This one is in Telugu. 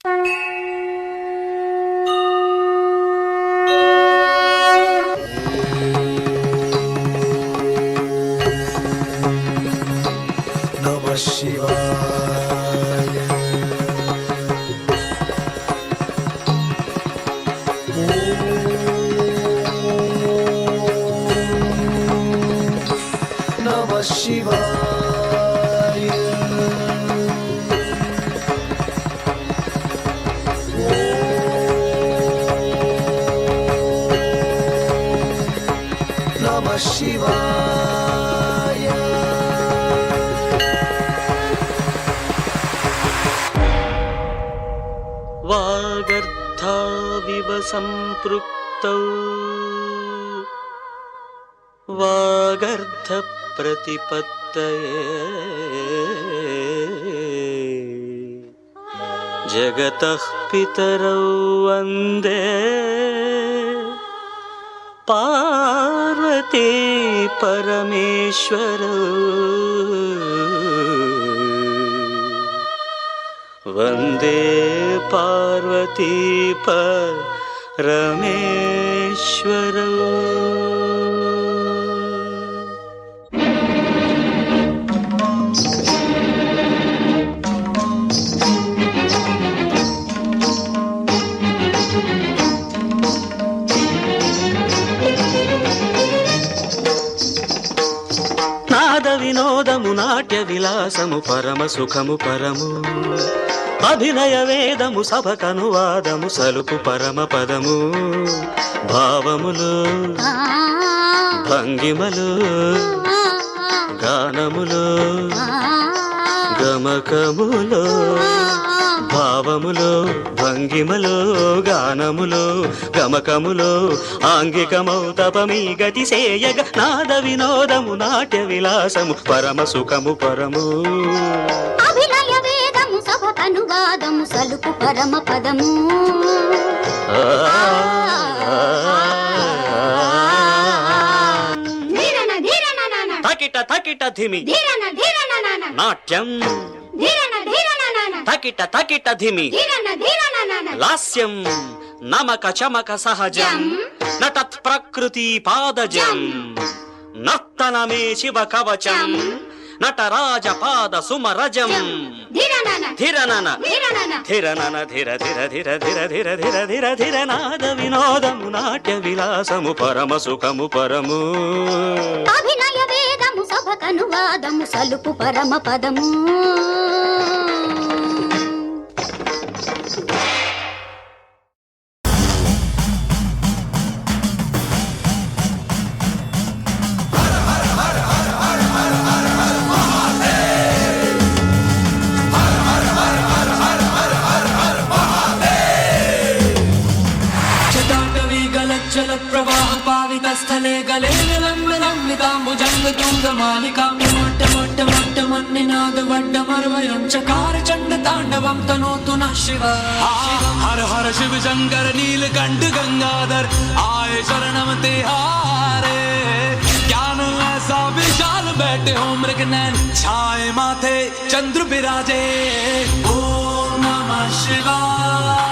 Namah Shivaya. Namah Shivaya. Namah Shivaya. वागर्धाविव सम्पृक्तौ वागर्धप्रतिपत्तये जगतः पितरौ वन्दे पार्वती परमेश्वरौ वन्दे पार्वती परमेश्वरौ। నాద వినోదము నాట్య విలాసము పరమ సుఖము పరము అభినయ వేదము సభకనువాదము సలుపు పరమ పదము భావములు భంగిమలు గానములు గమకములు భావములు భంగిమలు గానములు గమకములు ఆంగికమౌ తపమీ గతి సేయగ నాద వినోదము నాట్య విలాసము పరమ సుఖము పరము అభినయ వేదము సభకనువాదము సలుపు పరమ పదము తకిట తకిట ధిమి నాట్యం తకిట తకిట ధిమి లాస్యం నమక చమక సహజం నతత్ ప్రకృతి పాదజం నర్తనమే శివ కవచం నటరాజ పాద సుమరజం ధిరనన ధిరనన ధిర ధిర ధిర ధిర ధిర ధిర ధిర ధిర నాద వినోదము నాట్య విలాసము పరమ సుఖము పరము అభినయ వేదము సభకనువాదము సలుపు పరమ పదము जल प्रवाह पावित स्थले गले लंबितांबुजंग तुंग मालिका मोट्ट मोट्ट मोट्ट मन्निनाद वड्ड मर्वयं चकार चंड तांडवं तनोतु नः शिव हर हर शिव शंकर नीलकंठ गंगाधर आए शरणम तिहारे ज्ञान ऐसा विशाल बैठे हो मृगनयन छाए माथे चंद्र बिराजे ओम नमः शिवाय।